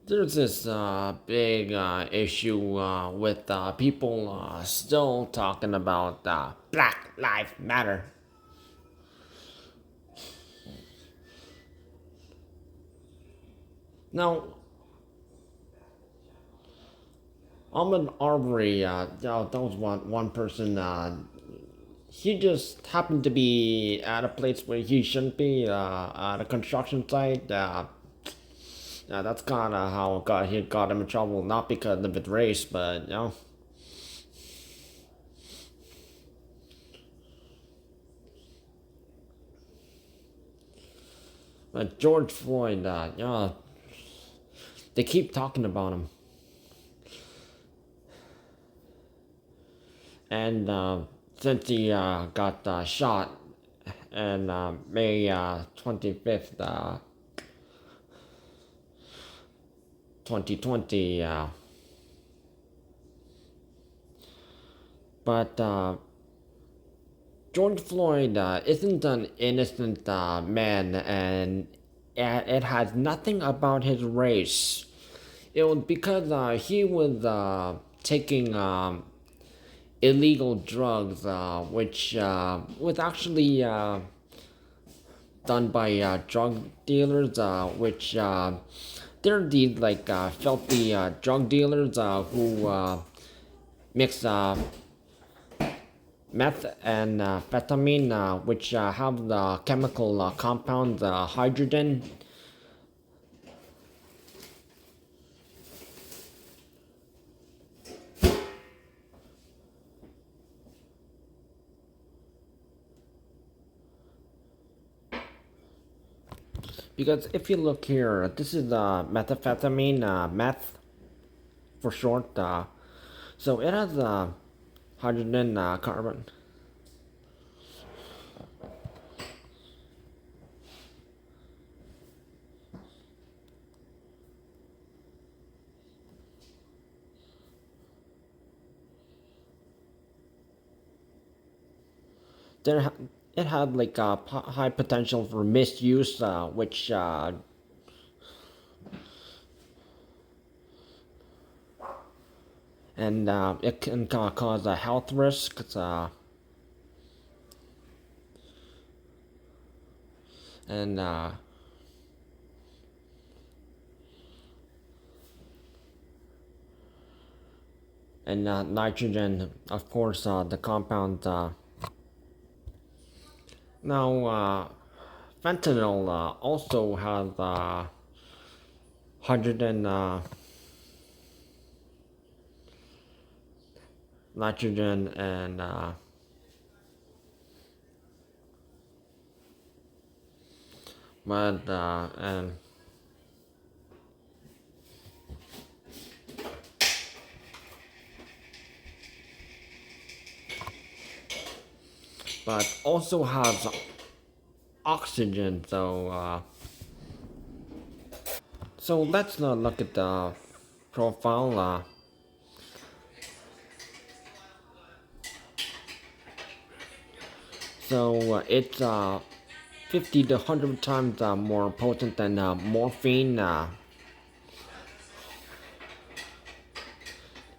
There's this big issue with people still talking about Black Lives Matter. Now, Ahmed Arbery, that was one person. He just happened to be at a place where he shouldn't be, at a construction site. That's kind of how he got him in trouble, not because of his race, but But George Floyd, they keep talking about him. And since he got shot on May 25th, 2020, but George Floyd isn't an innocent man, and it has nothing about his race. It was because he was taking illegal drugs, which was actually done by drug dealers, which they're the filthy drug dealers who mix meth and amphetamine, which have the chemical compound hydrogen. Because if you look here, this is methamphetamine, meth for short. So it has hydrogen carbon. There, it had like high potential for misuse, which and it can cause health risks. And nitrogen, of course, the compound. Now, fentanyl also has hydrogen, nitrogen, and but and but also has oxygen. So let's look at the profile. It's 50 to 100 times more potent than morphine,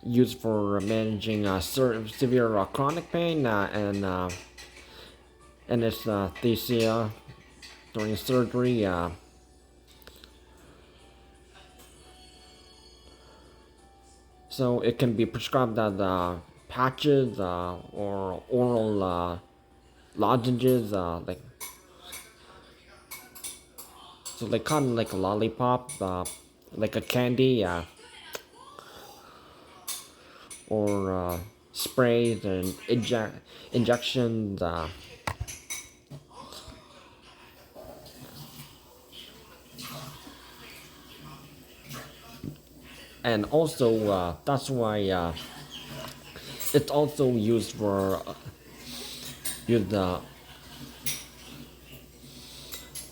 used for managing severe chronic pain and anesthesia during surgery. So it can be prescribed as patches or oral lozenges, so like kind of like a lollipop, like a candy, or sprays and injections. And also, that's why it's also used for used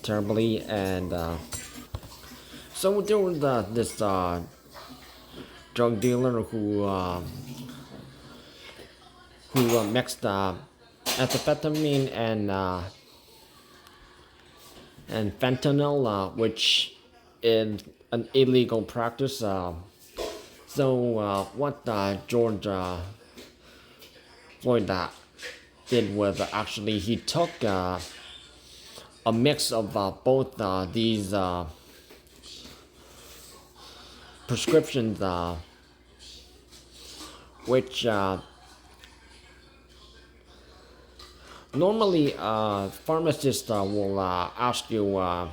terribly. And so there was this drug dealer who mixed methamphetamine and fentanyl, which is an illegal practice. So what George Floyd did was actually he took a mix of both these prescriptions, which normally pharmacists will ask you,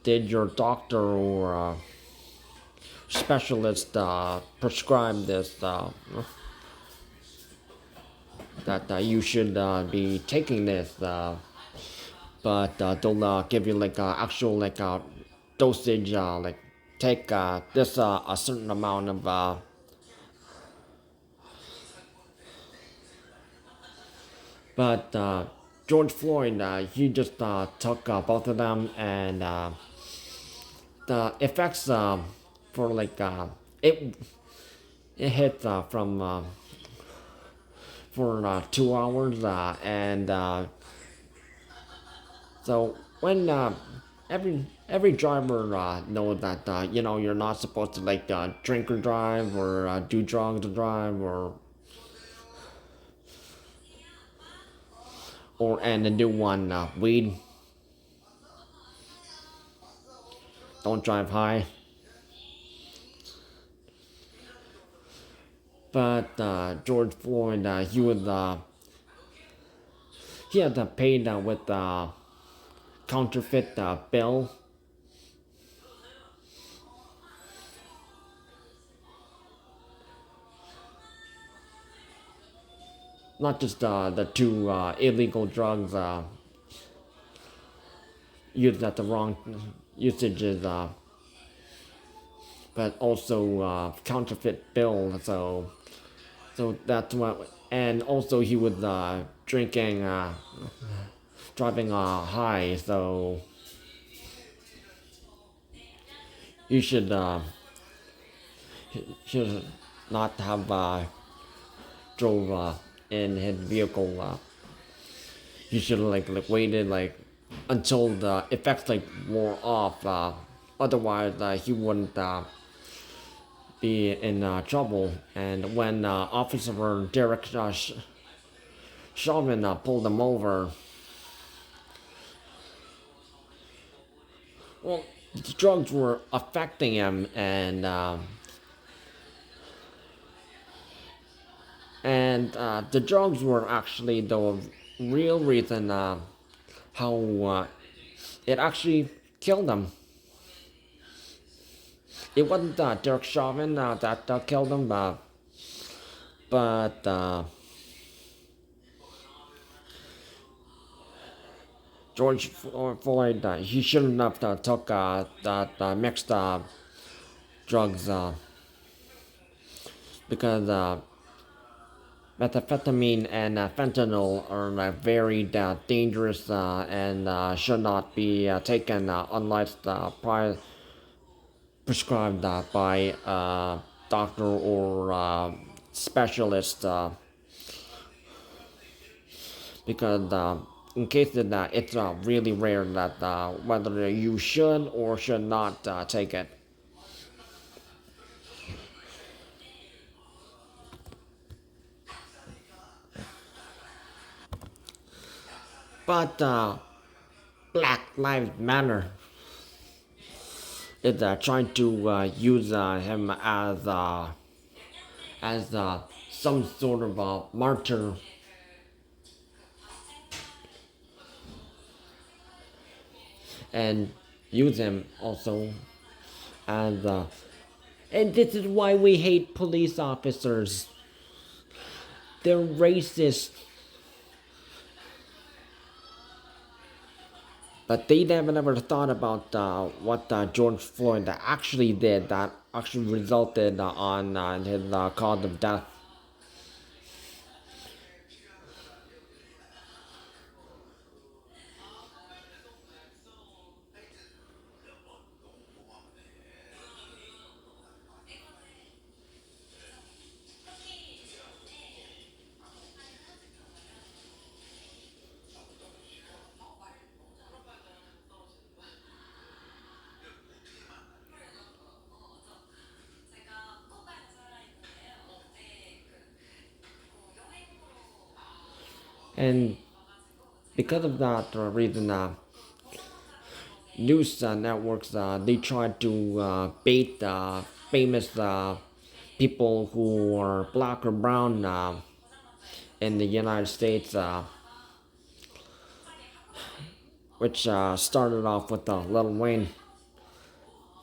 did your doctor or specialist prescribe this, that you should be taking this, but they'll give you like actual like dosage, like take this a certain amount of but George Floyd, he just took both of them, and the effects for like it it hit from for 2 hours, and so when every driver knows that you're not supposed to like drink or drive or do drugs or drive or and the new one, weed, don't drive high. But George Floyd, he had paid with counterfeit bill. Not just the two illegal drugs used at the wrong usages, but also counterfeit bill. So that's what, and also he was drinking, driving high. So you should not have drove in his vehicle. You should like waited like until the effects like wore off. Otherwise, he wouldn't be in trouble. And when Officer Derek Chauvin pulled him over, well, the drugs were affecting him, and the drugs were actually the real reason how it actually killed him. It wasn't Derek Chauvin that killed him, but George Floyd, he shouldn't have took that mixed drugs, because methamphetamine and fentanyl are very dangerous, and should not be taken unless prescribed by a doctor or specialist, because in case that it's really rare that whether you should or should not take it. But Black Lives Matter is trying to use him as some sort of a martyr, and use him also as and this is why we hate police officers. They're racist. But they never thought about what George Floyd actually did that actually resulted on his cause of death. And because of that reason, news networks they try to bait famous people who are black or brown in the United States, which started off with Lil Wayne,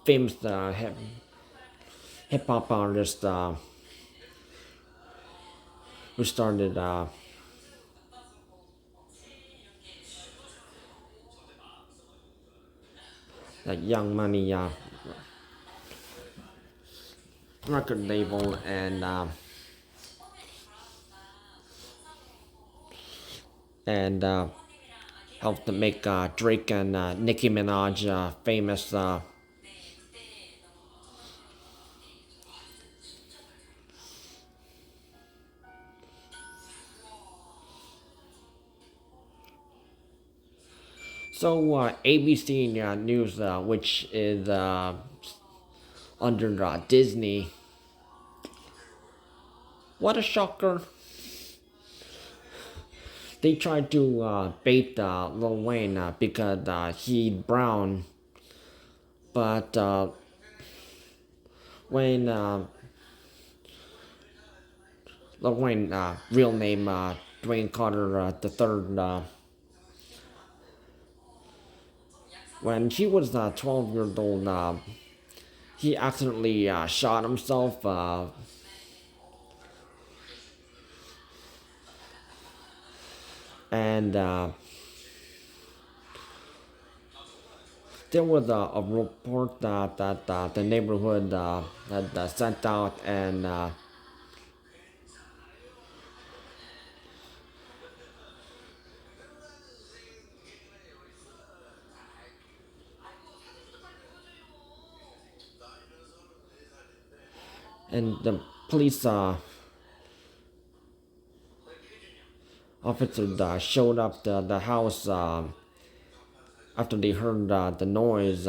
famous hip hop artist who started like Young Money record label and helped to make Drake and Nicki Minaj famous. So ABC News, which is under Disney, what a shocker! They tried to bait Lil Wayne because he brown, but when Lil Wayne real name Dwayne Carter the third, when he was 12 years old, he accidentally shot himself. And there was a report that the neighborhood had sent out, and the police officers showed up the house after they heard the noise,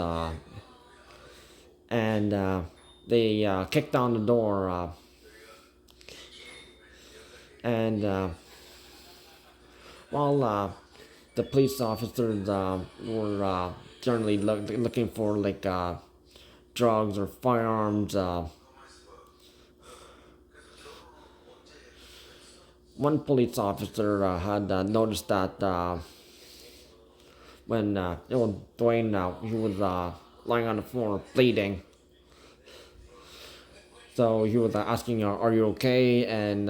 and they kicked down the door, and while the police officers were generally looking for like drugs or firearms. One police officer had noticed that when Dwayne he was lying on the floor bleeding. So he was asking, "Are you okay?" And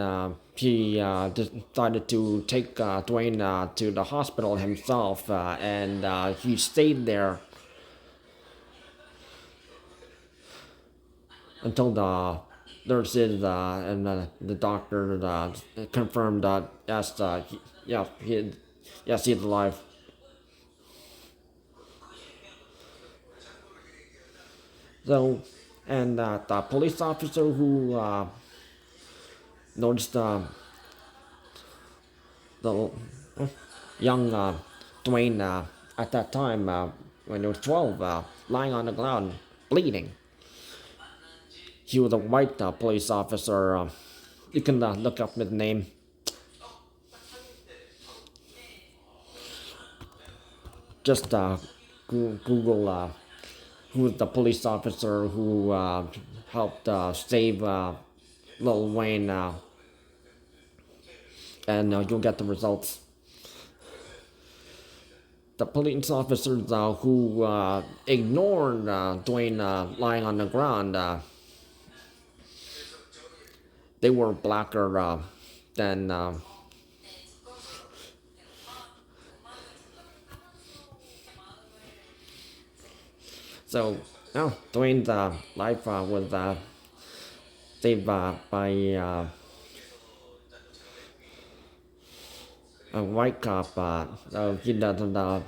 he decided to take Dwayne to the hospital himself, and he stayed there until the nurses and the doctor confirmed that yes, yes, he's alive. So, and the police officer who noticed the young Dwayne at that time when he was 12, lying on the ground, bleeding. He was a white police officer. You can look up his name. Just Google who was the police officer who helped save Lil Wayne, and you'll get the results. The police officers who ignored Dwayne lying on the ground, they were blacker than so. No, Dwayne's life was saved by a white cop. So he doesn't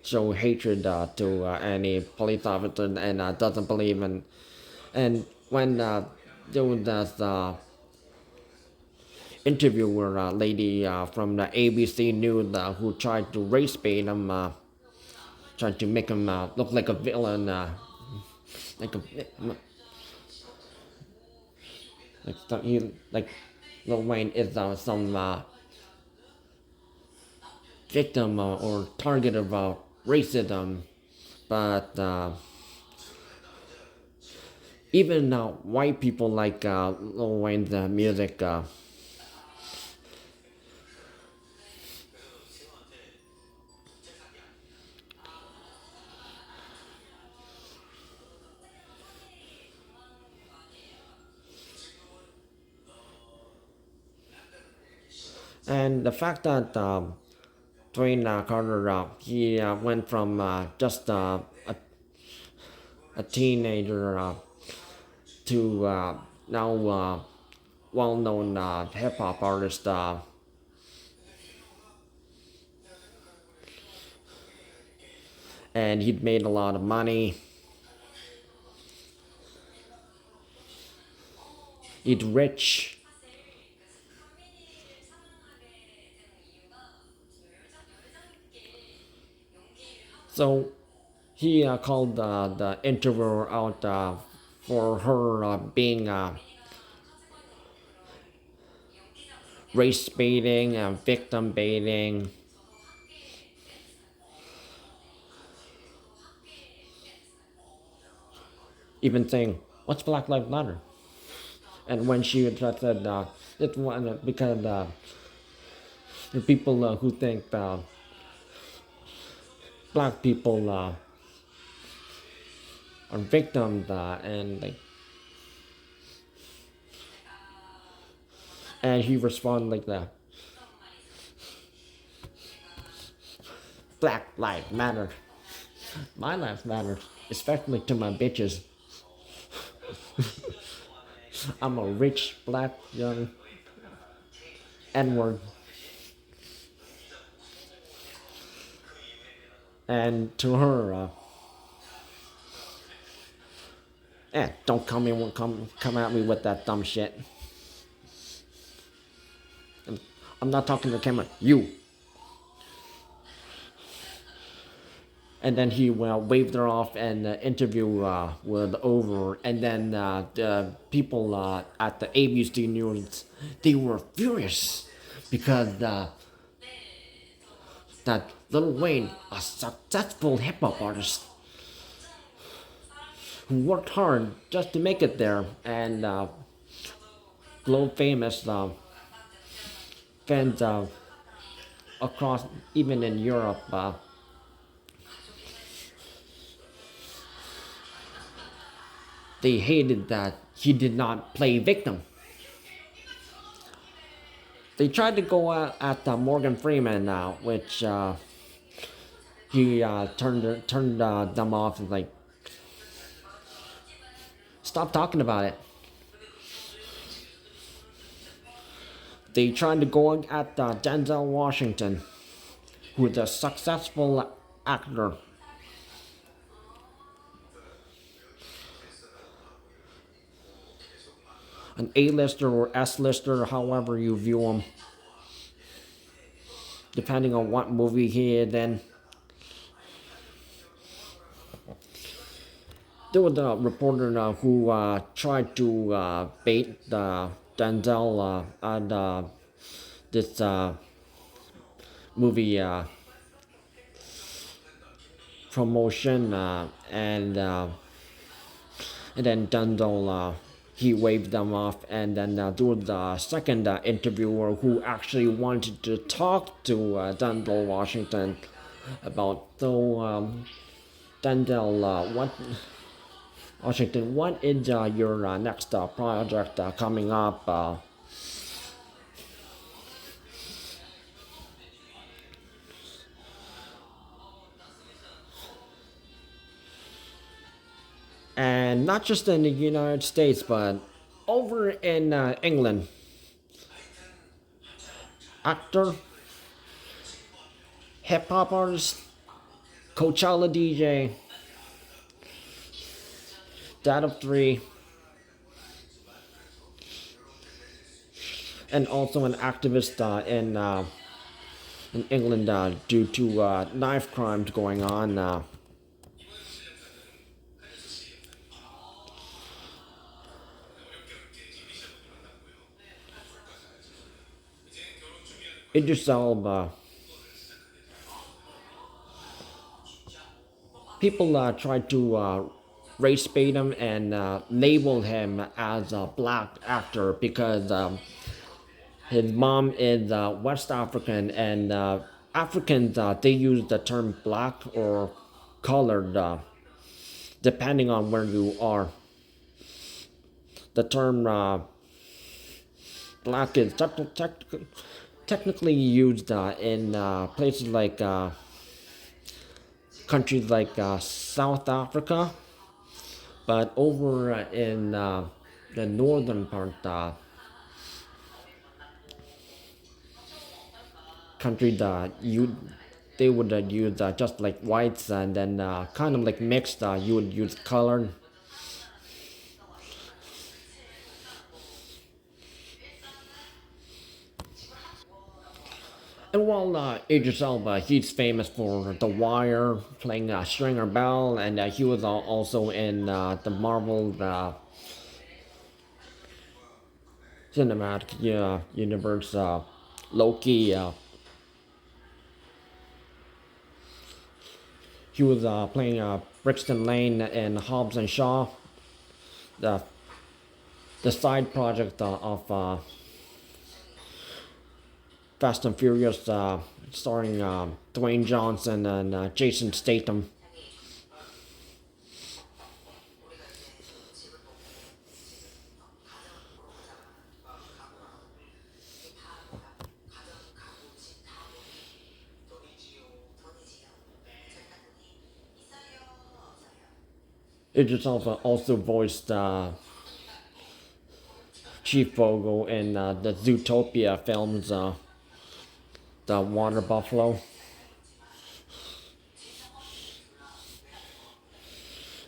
show hatred to any police officer and doesn't believe in. And when doing this interviewer lady from the ABC News who tried to race bait him, tried to make him look like a villain, like a like he like Lil Wayne is some victim or target of racism, but even white people like Lil Wayne's music. And the fact that Dwayne Carter, he went from just a teenager to now well-known hip-hop artist, and he'd made a lot of money. He'd rich. So he called the interviewer out for her being race baiting, victim baiting, even saying, "What's Black Lives Matter?" And when she said, "It's one because the people who think black people are victims and he responded like that, Black lives matter. My life matters, especially to my bitches. I'm a rich black young N-word." And to her, don't come at me with that dumb shit. I'm not talking to the camera. You. And then he waved her off, and the interview was over. And then the people at the ABC News, they were furious because that Lil Wayne, a successful hip hop artist who worked hard just to make it there, and globe famous fans across, even in Europe, they hated that he did not play victim. They tried to go at Morgan Freeman, which he turned them off and like, stop talking about it. They tried to go at Denzel Washington, who is a successful actor. An A-lister or S-lister, however you view him, depending on what movie he is in. There was a reporter who tried to bait Denzel at this movie promotion, and then Denzel he waved them off, and then there was the second interviewer who actually wanted to talk to Denzel Washington about, Denzel, what Washington, what is your next project coming up? And not just in the United States, but over in England, actor, hip hop artist, Coachella DJ, dad of three, and also an activist in England due to knife crimes going on. Idris Elba. People try to race bait him and label him as a black actor because his mom is West African, and Africans they use the term black or colored depending on where you are. The term black is technically used in places like countries like South Africa, but over in the northern part, country that you they would use just like whites, and then kind of like mixed. You would use colored. And while Idris Elba, he's famous for The Wire, playing Stringer Bell, and he was also in the Marvel cinematic universe, Loki. He was playing Brixton Lane in Hobbs and Shaw, the the side project of Fast and Furious, starring Dwayne Johnson and Jason Statham. Idris Elba also voiced Chief Vogel in the Zootopia films, The Water Buffalo,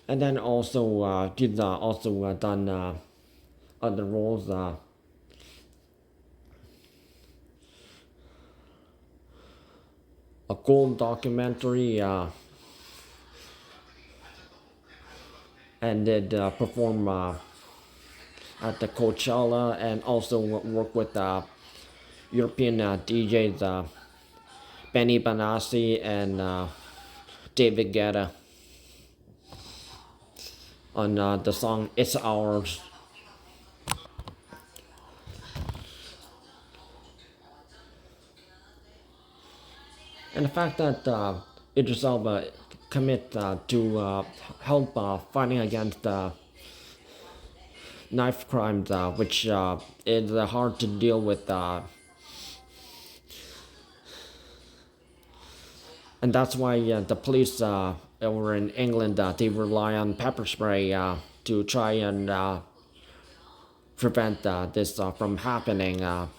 and then also did also done other roles. A gold documentary, and did perform at the Coachella, and also work with European DJs Benny Benassi and David Guetta on the song "It's Ours." And the fact that Idris Elba commit to help fighting against knife crimes, which is hard to deal with, and that's why the police over in England they rely on pepper spray to try and prevent this from happening.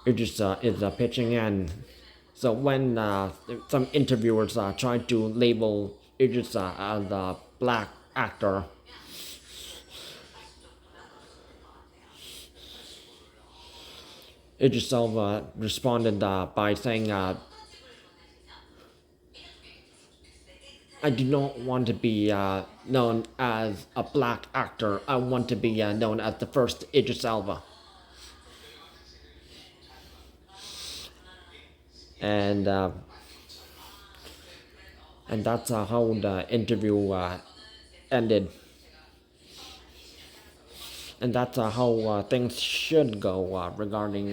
It just is pitching in. So when some interviewers tried to label Idris as a black actor, Idris Elba responded by saying, "I do not want to be known as a black actor. I want to be known as the first Idris Elba." And that's how the interview ended. And that's how things should go regarding.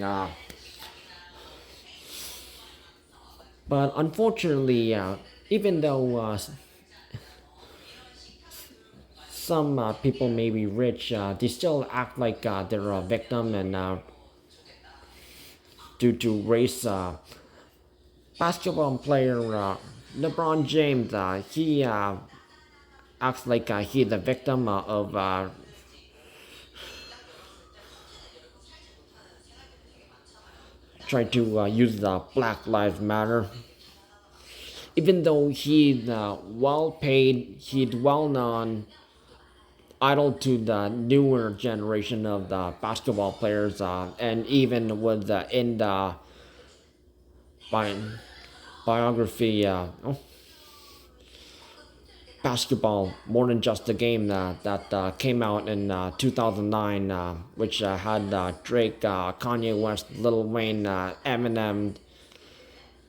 But unfortunately, even though some people may be rich, they still act like they're a victim, and due to race, basketball player LeBron James, he acts like he's the victim of trying to use the Black Lives Matter. Even though he's well paid, he's well known, idol to the newer generation of the basketball players, and even was in the by biography, basketball more than just a game that came out in 2009, which had Drake, Kanye West, Lil Wayne, Eminem,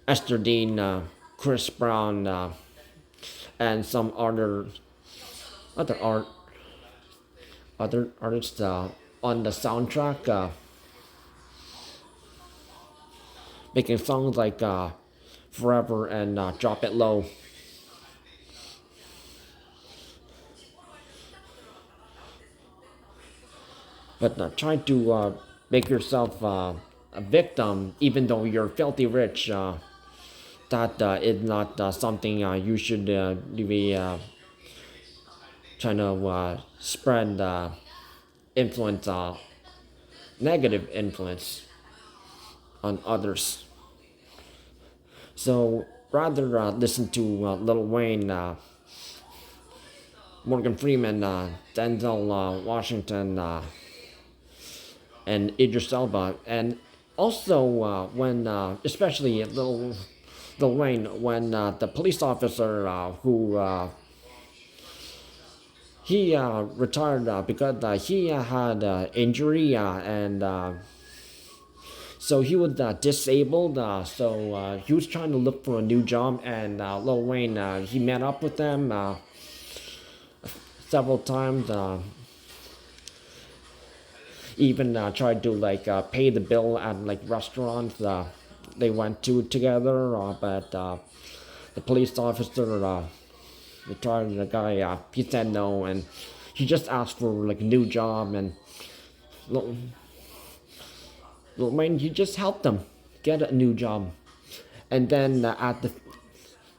Esther Dean, Chris Brown, and some other art other artists on the soundtrack, making songs like Forever and Drop It Low. But trying to make yourself a victim, even though you're filthy rich, that is not something you should be trying to spread influence, negative influence on others. So rather listen to Lil Wayne, Morgan Freeman, Denzel Washington, and Idris Elba, and also when, especially Lil Wayne, when the police officer who he retired because he had injury and so he was disabled. So he was trying to look for a new job, and Lil Wayne he met up with them several times. Even tried to like pay the bill at like restaurants they went to together, but the police officer, retired the guy, he said no, and he just asked for like a new job, and Lil Wayne he just helped him get a new job, and then at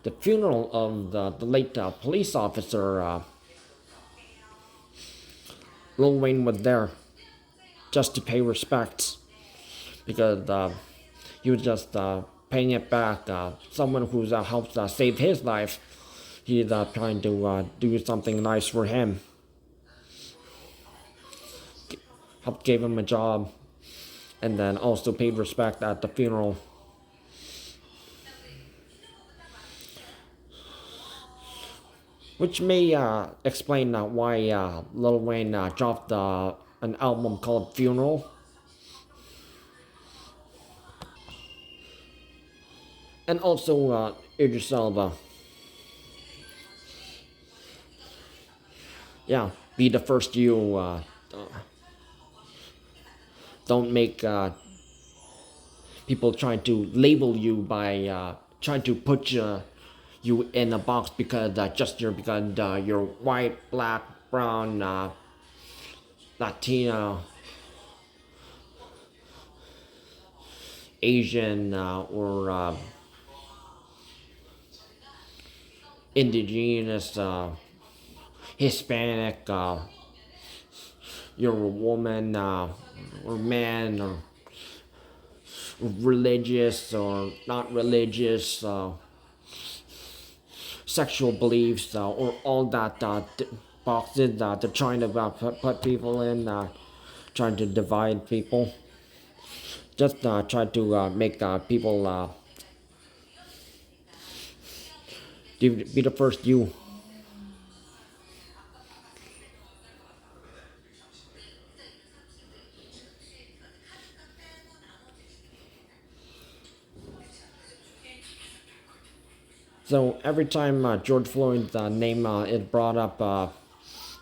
the funeral of the late police officer, Lil Wayne was there just to pay respects because he was just paying it back. Someone who's helped save his life, he's trying to do something nice for him. Helped gave him a job, and then also paid respect at the funeral. Which may explain why Lil Wayne dropped an album called Funeral. And also Idris Elba. Yeah, be the first you. Don't make people trying to label you by trying to put you in a box because you're white, black, brown, Latino, Asian, or indigenous, Hispanic, you're a woman, or man, or religious or not religious, sexual beliefs, or all that boxes that they're trying to put people in, trying to divide people. Just try to make people be the first you. So every time George Floyd's name is brought up,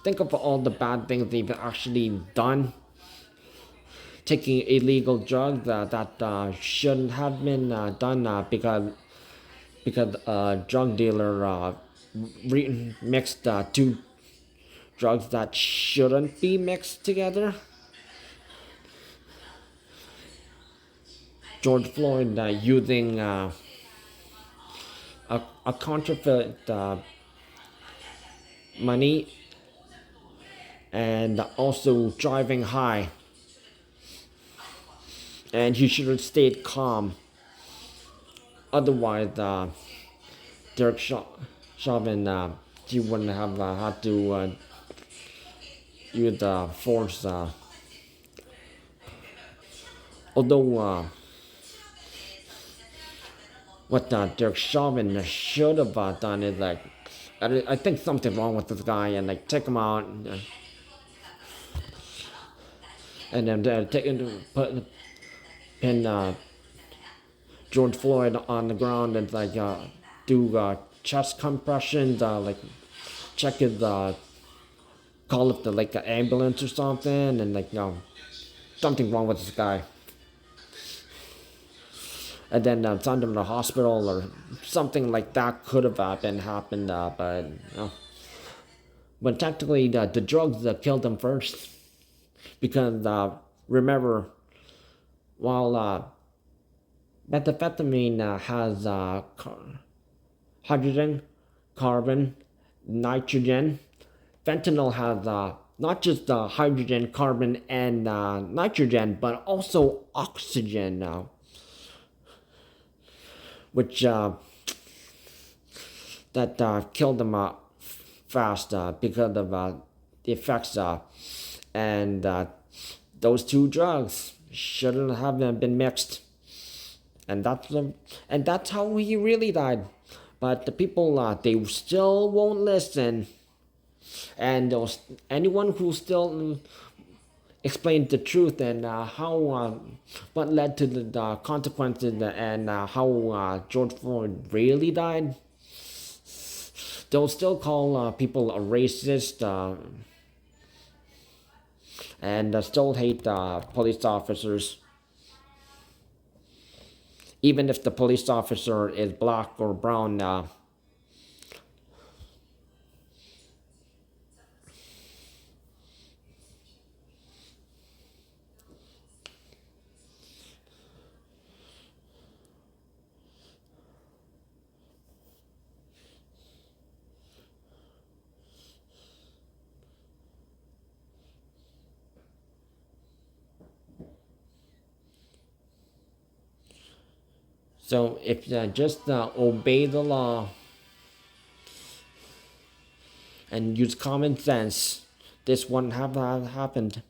think of all the bad things they've actually done. Taking illegal drugs that shouldn't have been done because a drug dealer mixed two drugs that shouldn't be mixed together. George Floyd using a counterfeit money, and also driving high. And he should have stayed calm. Otherwise, Derek Chauvin, he wouldn't have had to use force. Although what Derek Chauvin should have done is like, I think something wrong with this guy and like take him out and then take put pin George Floyd on the ground and like do chest compressions, like check his call if the like an ambulance or something, and like something wrong with this guy, and then send him to the hospital or something like that could have been happened, but but technically the drugs that killed him first, because remember while methamphetamine has hydrogen, carbon, nitrogen. Fentanyl has not just hydrogen, carbon, and nitrogen, but also oxygen, which that killed them fast because of the effects. And those two drugs shouldn't have been mixed, and that's how he really died. But the people they still won't listen, and those, anyone who still explained the truth and how what led to the consequences and how George Floyd really died, they'll still call people a racist and still hate police officers, even if the police officer is black or brown. So if just obey the law and use common sense, this wouldn't have happened.